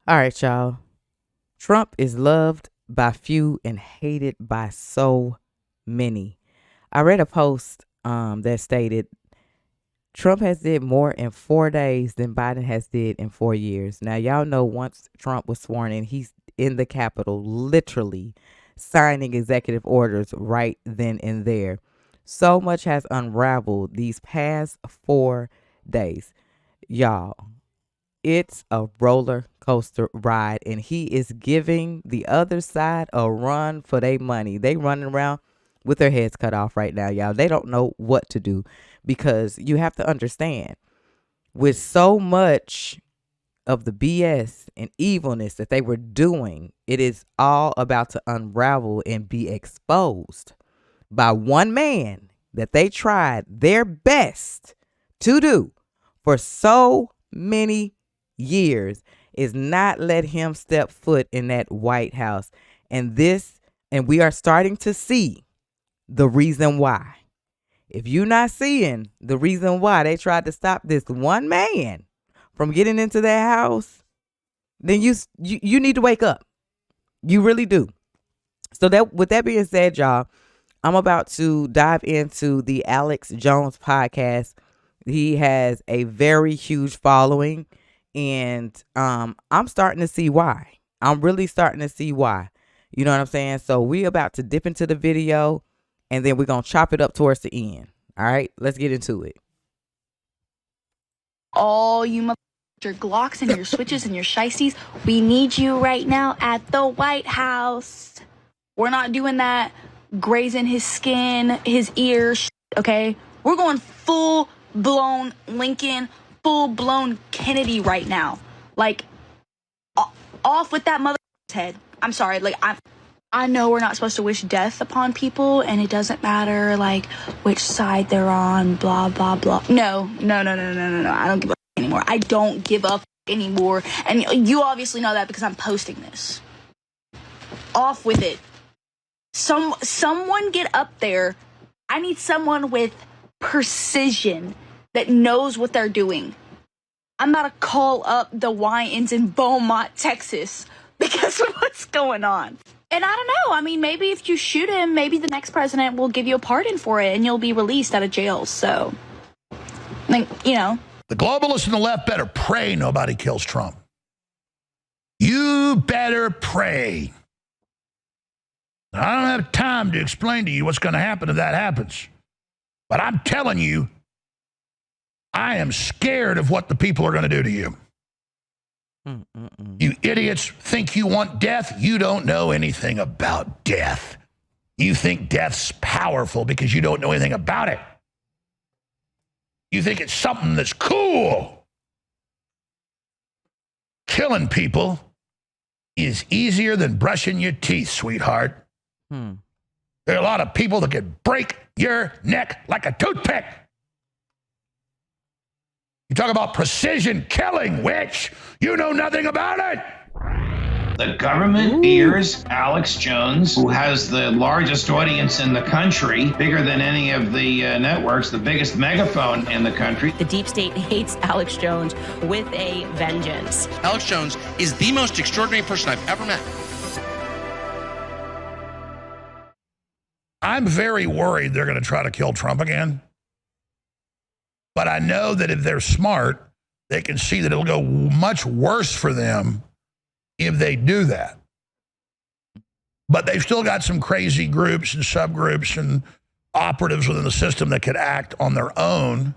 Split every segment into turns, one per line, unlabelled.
All right, y'all. Trump is loved by few and hated by so many. I read a post that stated Trump has did more in 4 days than Biden has did in 4 years. Now, y'all know once Trump was sworn in, he's in the Capitol, literally signing executive orders right then and there. So much has unraveled these past 4 days. Y'all, it's a roller coaster ride, and he is giving the other side a run for their money. They running around with their heads cut off right now, y'all. They don't know what to do because you have to understand, with so much of the BS and evilness that they were doing, it is all about to unravel and be exposed by one man that they tried their best to do for so many years is not let him step foot in that White House. And we are starting to see the reason why. If you're not seeing the reason why they tried to stop this one man from getting into their house, then you need to wake up. You really do. So that, with that being said, y'all, I'm about to dive into the Alex Jones podcast. He has a very huge following, and I'm starting to see why. I'm really starting to see why. You know what I'm saying? So we're about to dip into the video, and then we're going to chop it up towards the end. All right, let's get into it.
All you your Glocks and your switches and your shiesties, we need you right now at the White House. We're not doing that grazing his skin, his ears, okay? We're going full-blown Lincoln, full-blown Kennedy right now. Like, off with that mother's head. I'm sorry, like, I know we're not supposed to wish death upon people, and it doesn't matter, like, which side they're on, blah, blah, blah. No. I don't give a anymore. I don't give a anymore. And you obviously know that because I'm posting this. Off with it. Someone get up there. I need someone with precision that knows what they're doing. I'm about to call up the Wyans in Beaumont, Texas, because of what's going on. And I don't know. I mean, maybe if you shoot him, maybe the next president will give you a pardon for it and you'll be released out of jail. So, like, you know.
The globalists and the left better pray nobody kills Trump. You better pray. I don't have time to explain to you what's going to happen if that happens. But I'm telling you, I am scared of what the people are going to do to you. You idiots think you want death? You don't know anything about death. You think death's powerful because you don't know anything about it. You think it's something that's cool. Killing people is easier than brushing your teeth, sweetheart. There are a lot of people that could break your neck like a toothpick. You talk about precision killing, witch. You know nothing about it.
The government fears Alex Jones, who has the largest audience in the country, bigger than any of the networks, the biggest megaphone in the country.
The deep state hates Alex Jones with a vengeance.
Alex Jones is the most extraordinary person I've ever met.
I'm very worried they're going to try to kill Trump again. But I know that if they're smart, they can see that it'll go much worse for them if they do that. But they've still got some crazy groups and subgroups and operatives within the system that could act on their own.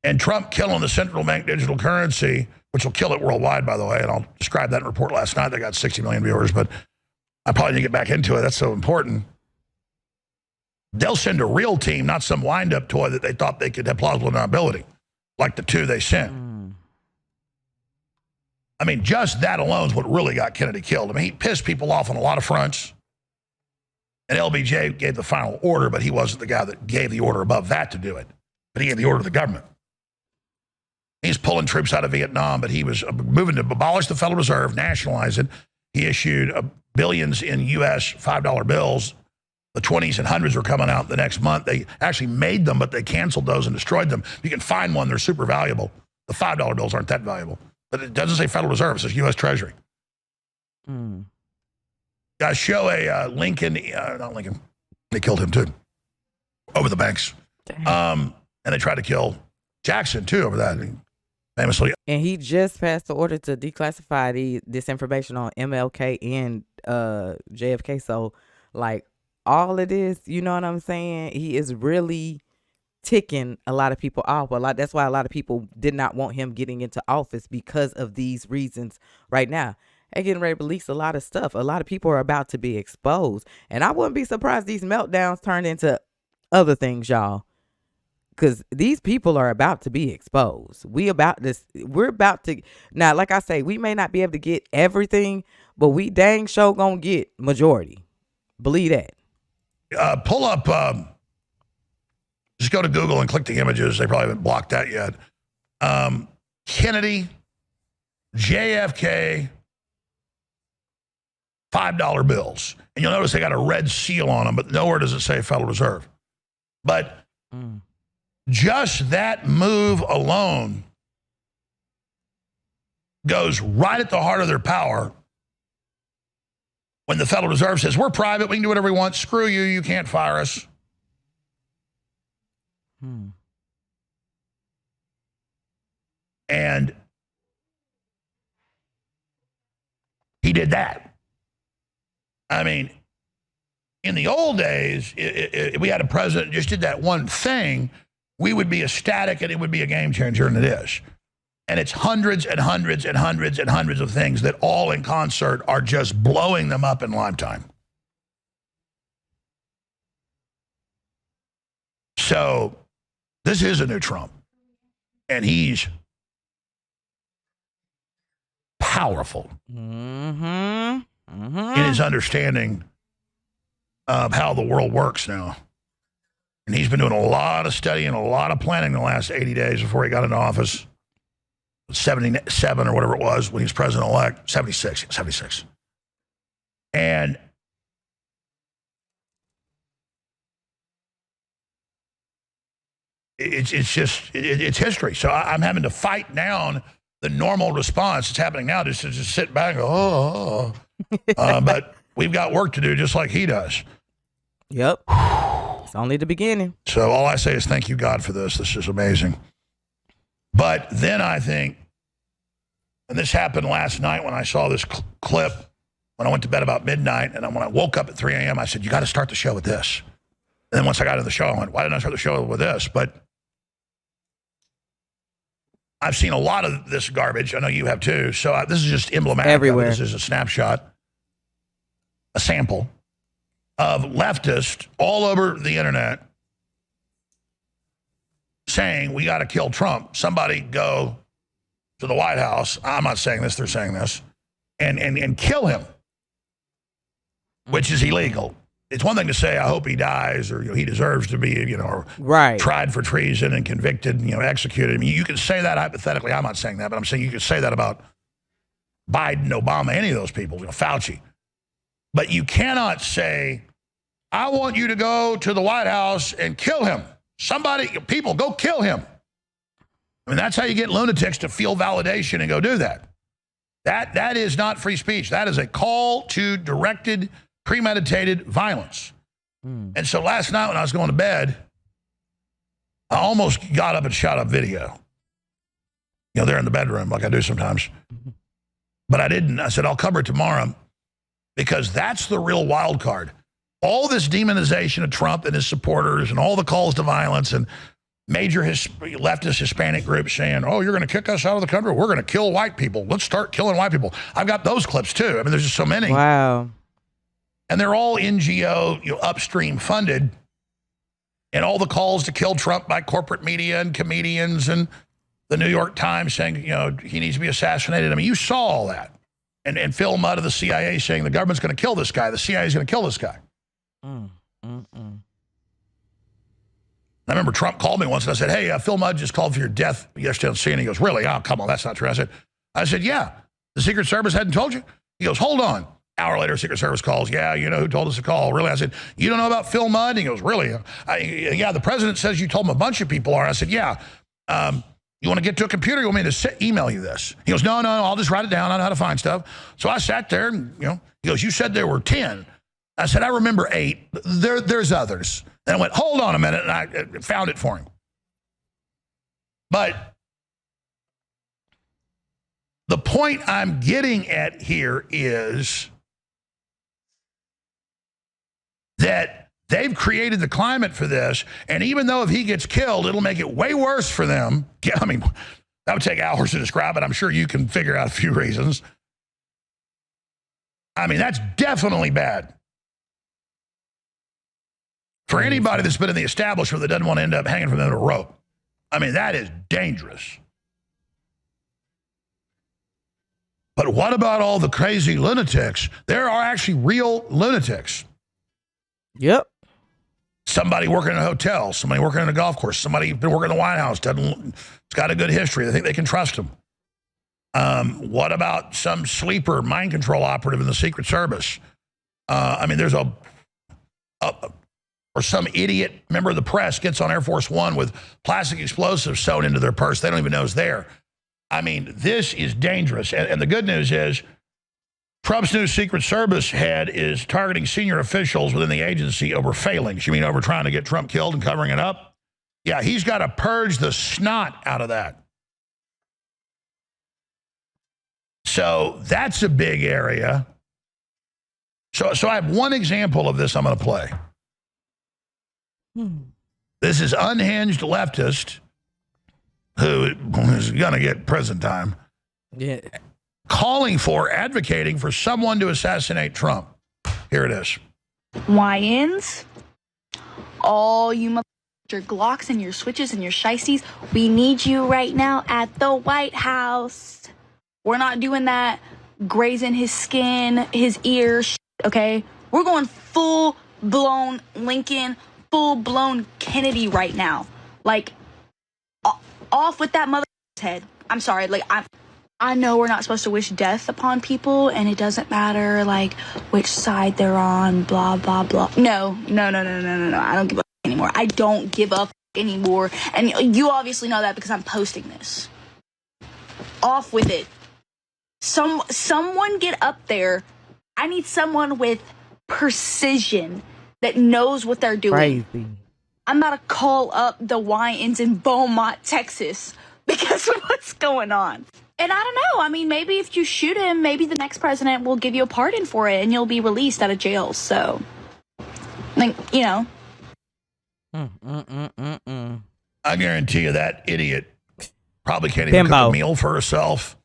And Trump killing the central bank digital currency, which will kill it worldwide, by the way, and I'll describe that in a report last night. They got 60 million viewers, but I probably need to get back into it. That's so important. They'll send a real team, not some wind-up toy that they thought they could have plausible deniability, like the two they sent. I mean, just that alone is what really got Kennedy killed. I mean, he pissed people off on a lot of fronts. And LBJ gave the final order, but he wasn't the guy that gave the order above that to do it. But he gave the order to the government. He's pulling troops out of Vietnam, but he was moving to abolish the Federal Reserve, nationalize it. He issued billions in U.S. $5 bills. The 20s and 100s were coming out the next month. They actually made them, but they canceled those and destroyed them. You can find one. They're super valuable. The $5 bills aren't that valuable. But it doesn't say Federal Reserve. It says U.S. Treasury. Guys, show a Lincoln, not Lincoln. They killed him too. Over the banks. And they tried to kill Jackson too over that. Famously.
And he just passed the order to declassify this information on MLK and JFK. So, like, all of this, you know what I'm saying? He is really ticking a lot of people off. That's why a lot of people did not want him getting into office because of these reasons right now. They're getting ready to release a lot of stuff. A lot of people are about to be exposed. And I wouldn't be surprised these meltdowns turned into other things, y'all. Because these people are about to be exposed. We're about to, now, like I say, we may not be able to get everything, but we dang sure gonna get majority. Believe that.
Pull up, just go to Google and click the images. They probably haven't blocked that yet. Kennedy, JFK, $5 bills. And you'll notice they got a red seal on them, but nowhere does it say Federal Reserve. But just that move alone goes right at the heart of their power. When the Federal Reserve says, we're private, we can do whatever we want, screw you, you can't fire us. And he did that. I mean, in the old days, if we had a president who just did that one thing, we would be ecstatic and it would be a game changer, and it is. And it's hundreds and hundreds and hundreds and hundreds of things that all in concert are just blowing them up in lifetime. So this is a new Trump. And he's powerful in his understanding of how the world works now. And he's been doing a lot of study and a lot of planning the last 80 days before he got into office. 77 or whatever it was when he was president-elect. 76. And it's history. So I'm having to fight down the normal response that's happening now, just to just sit back and go, but we've got work to do just like he does.
Yep. It's only the beginning.
So all I say is thank you, God, for this. This is amazing. But then I think, and this happened last night when I saw this clip, when I went to bed about midnight, and when I woke up at 3 a.m., I said, you got to start the show with this. And then once I got into the show, I went, why didn't I start the show with this? But I've seen a lot of this garbage. I know you have too. So this is just emblematic.
Everywhere.
This is a snapshot, a sample of leftists all over the internet saying we got to kill Trump. Somebody go to the White House. I'm not saying this, they're saying this, and kill him, which is illegal. It's one thing to say, I hope he dies, or he deserves to be,
right,
tried for treason and convicted, executed. I mean, you can say that hypothetically. I'm not saying that, but I'm saying you could say that about Biden, Obama, any of those people, Fauci. But you cannot say, I want you to go to the White House and kill him. People, go kill him. I mean, that's how you get lunatics to feel validation and go do that. That is not free speech. That is a call to directed, premeditated violence. And so last night when I was going to bed, I almost got up and shot up video. There in the bedroom like I do sometimes. But I didn't. I said, I'll cover it tomorrow because that's the real wild card. All this demonization of Trump and his supporters and all the calls to violence and major leftist Hispanic groups saying, oh, you're going to kick us out of the country. We're going to kill white people. Let's start killing white people. I've got those clips too. I mean, there's just so many.
Wow.
And they're all NGO, upstream funded. And all the calls to kill Trump by corporate media and comedians and the New York Times saying, he needs to be assassinated. I mean, you saw all that. And Phil Mudd of the CIA saying the government's going to kill this guy. The CIA is going to kill this guy. I remember Trump called me once and I said, hey, Phil Mudd just called for your death yesterday on CNN. He goes, really? Oh, come on, that's not true. I said, yeah, the Secret Service hadn't told you? He goes, hold on. Hour later, Secret Service calls. Yeah, you know who told us to call? Really? I said, you don't know about Phil Mudd? He goes, really? Yeah, the president says you told him a bunch of people are. I said, yeah. You want to get to a computer? You want me to email you this? He goes, no, I'll just write it down. I know how to find stuff. So I sat there and, he goes, you said there were 10. I said, I remember 8. There's others. And I went, hold on a minute, and I found it for him. But the point I'm getting at here is that they've created the climate for this, and even though if he gets killed, it'll make it way worse for them. I mean, that would take hours to describe it. I'm sure you can figure out a few reasons. I mean, that's definitely bad. For anybody that's been in the establishment that doesn't want to end up hanging from the end of a rope. I mean, that is dangerous. But what about all the crazy lunatics? There are actually real lunatics.
Yep.
Somebody working in a hotel, somebody working in a golf course, somebody been working in the White House, it's got a good history. They think they can trust him. What about some sleeper mind control operative in the Secret Service? I mean, there's or some idiot member of the press gets on Air Force One with plastic explosives sewn into their purse. They don't even know it's there. I mean, this is dangerous. And the good news is Trump's new Secret Service head is targeting senior officials within the agency over failings. You mean over trying to get Trump killed and covering it up? Yeah, he's got to purge the snot out of that. So that's a big area. So I have one example of this I'm going to play. This is unhinged leftist who is going to get prison time.
Yeah.
Advocating for someone to assassinate Trump. Here it is.
Wyans, all you your Glocks and your switches and your shiesties, we need you right now at the White House. We're not doing that grazing his skin, his ears, okay? We're going full-blown Lincoln, full-blown Kennedy right now. Like, off with that mother's head. I'm sorry, like, I know we're not supposed to wish death upon people, and it doesn't matter, like, which side they're on, blah, blah, blah. No. I don't give a anymore. I don't give a anymore. And you obviously know that because I'm posting this. Off with it. Someone get up there. I need someone with precision that knows what they're doing.
Crazy.
I'm about to call up the Wyans in Beaumont, Texas, because of what's going on. And I don't know. I mean, maybe if you shoot him, maybe the next president will give you a pardon for it and you'll be released out of jail. So, like, you know.
I guarantee you that idiot probably can't even cook a meal for herself.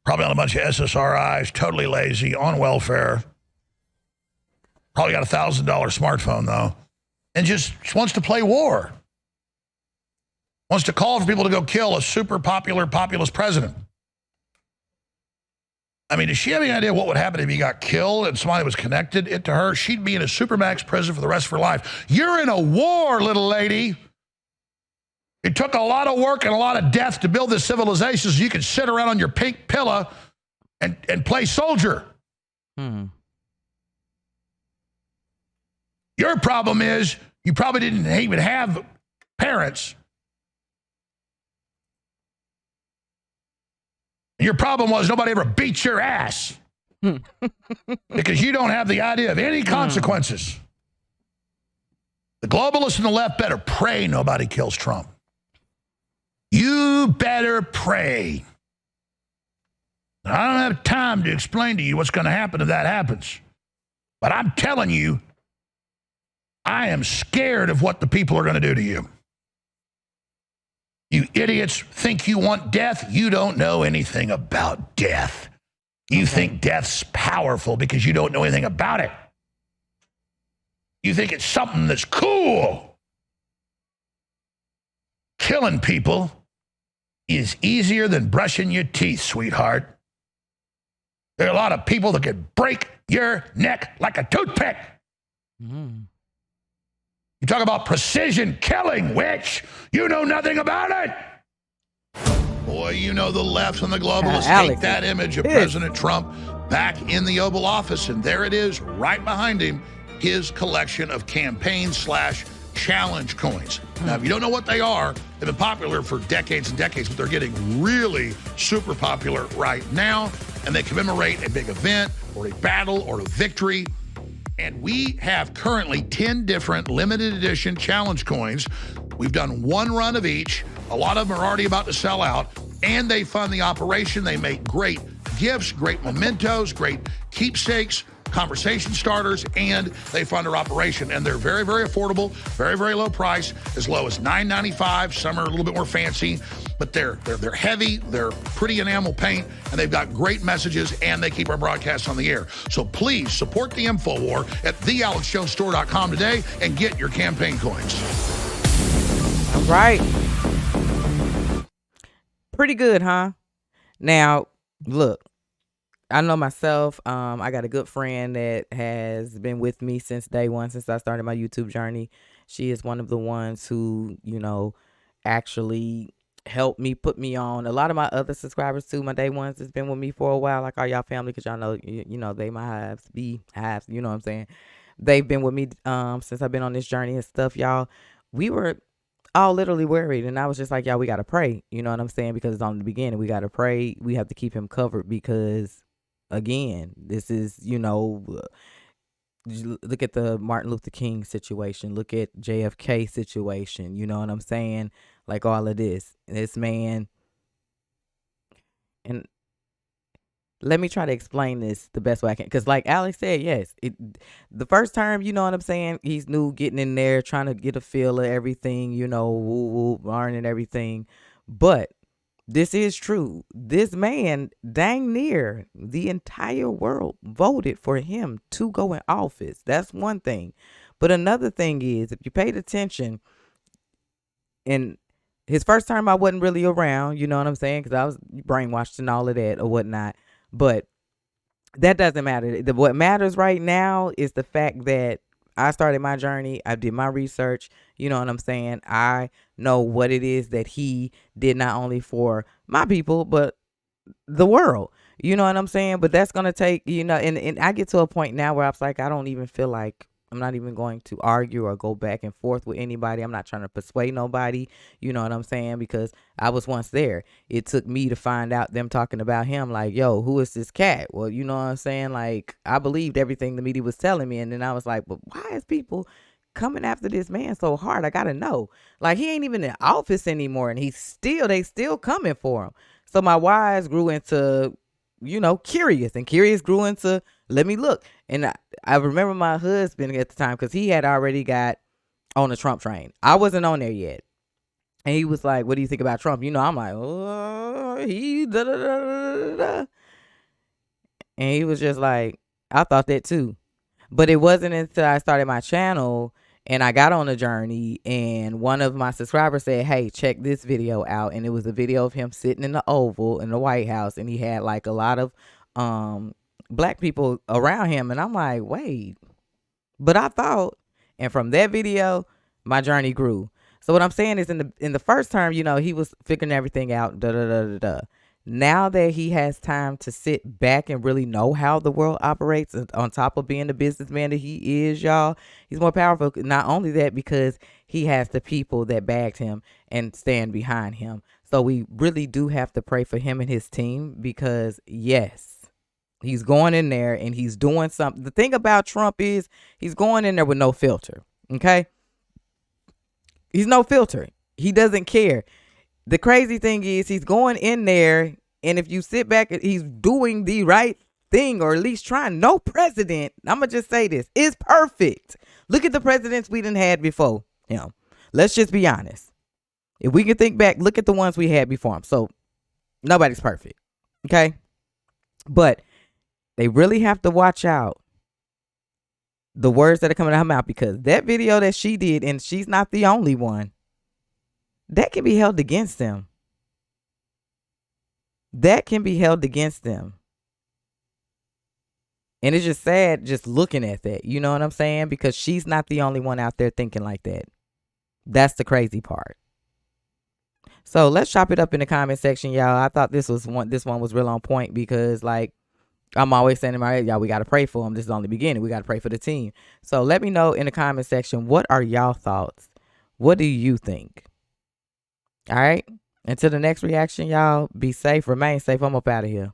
Probably on a bunch of SSRIs, totally lazy, on welfare. Probably got a $1,000 smartphone, though. And just wants to play war. Wants to call for people to go kill a super popular populist president. I mean, does she have any idea what would happen if he got killed and somebody was connected to her? She'd be in a supermax prison for the rest of her life. You're in a war, little lady. It took a lot of work and a lot of death to build this civilization so you could sit around on your pink pillow and play soldier. Your problem is you probably didn't even have parents. Your problem was nobody ever beat your ass because you don't have the idea of any consequences. The globalists and the left better pray nobody kills Trump. You better pray. I don't have time to explain to you what's going to happen if that happens. But I'm telling you, I am scared of what the people are going to do to you. You idiots think you want death. You don't know anything about death. You think death's powerful because you don't know anything about it. You think it's something that's cool. Killing people is easier than brushing your teeth, sweetheart. There are a lot of people that could break your neck like a toothpick. You talk about precision killing, witch. You know nothing about it. Boy, you know the left and the globalists take that image of President Trump back in the Oval Office, and there it is, right behind him, his collection of campaign / challenge coins. Now, if you don't know what they are, they've been popular for decades and decades, but they're getting really super popular right now, and they commemorate a big event or a battle or a victory. And we have currently 10 different limited edition challenge coins. We've done one run of each. A lot of them are already about to sell out, and they fund the operation. They make great gifts, great mementos, great keepsakes, conversation starters, and they fund our operation. And they're very, very affordable, very, very low price, as low as $9.95. Some are a little bit more fancy, but they're heavy, they're pretty enamel paint, and they've got great messages, and they keep our broadcasts on the air. So please support the InfoWar at thealexjonesstore.com today and get your campaign coins.
All right. Pretty good, huh? Now, look, I know myself. I got a good friend that has been with me since day one, since I started my YouTube journey. She is one of the ones who, actually helped me, put me on. A lot of my other subscribers too, my day ones, has been with me for a while, like all y'all family, because y'all know, they my hives, you know what I'm saying? They've been with me since I've been on this journey and stuff, y'all. We were all literally worried, and I was just like, y'all, we got to pray, you know what I'm saying? Because it's on the beginning. We got to pray. We have to keep him covered because, again, this is, look at the Martin Luther King situation. Look at JFK situation. You know what I'm saying? Like all of this man. And let me try to explain this the best way I can. Because like Alex said, yes, the first term, you know what I'm saying? He's new, getting in there, trying to get a feel of everything, learning everything. But this is true. This man, dang near the entire world voted for him to go in office. That's one thing. But another thing is, if you paid attention, in his first term, I wasn't really around, you know what I'm saying? Because I was brainwashed and all of that or whatnot. But that doesn't matter. What matters right now is the fact that I started my journey. I did my research. You know what I'm saying? I know what it is that he did, not only for my people, but the world. You know what I'm saying? But that's going to take, and I get to a point now where I was like, I don't even feel like, I'm not even going to argue or go back and forth with anybody. I'm not trying to persuade nobody. You know what I'm saying? Because I was once there. It took me to find out them talking about him like, yo, who is this cat? Well, you know what I'm saying? Like, I believed everything the media was telling me. And then I was like, but why is people coming after this man so hard? I got to know. Like, he ain't even in office anymore. And they still coming for him. So my whys grew into, curious. And curious grew into, let me look. And I remember my husband at the time, because he had already got on the Trump train. I wasn't on there yet. And he was like, what do you think about Trump? I'm like, oh, he da da da da da. And he was just like, I thought that too. But it wasn't until I started my channel and I got on a journey, and one of my subscribers said, hey, check this video out. And it was a video of him sitting in the Oval in the White House, and he had like a lot of Black people around him. And I'm like, wait, but I thought, and from that video, my journey grew. So what I'm saying is, in the first term, he was figuring everything out, da da da da da. Now that he has time to sit back and really know how the world operates, on top of being the businessman that he is, y'all, he's more powerful. Not only that, because he has the people that backed him and stand behind him. So we really do have to pray for him and his team, because yes, he's going in there and he's doing something. The thing about Trump is he's going in there with no filter. Okay. He's no filter. He doesn't care. The crazy thing is he's going in there, and if you sit back, he's doing the right thing, or at least trying. No president, I'm going to just say this, is perfect. Look at the presidents we done had before him. Let's just be honest. If we can think back, look at the ones we had before him. So nobody's perfect. Okay. But they really have to watch out the words that are coming out of her mouth, because that video that she did, and she's not the only one, that can be held against them. That can be held against them. And it's just sad just looking at that. You know what I'm saying? Because she's not the only one out there thinking like that. That's the crazy part. So let's chop it up in the comment section, y'all. I thought this one was real on point, because like, I'm always saying in my head, y'all, we got to pray for him. This is only the beginning. We got to pray for the team. So let me know in the comment section, what are y'all thoughts? What do you think? All right. Until the next reaction, y'all, be safe. Remain safe. I'm up out of here.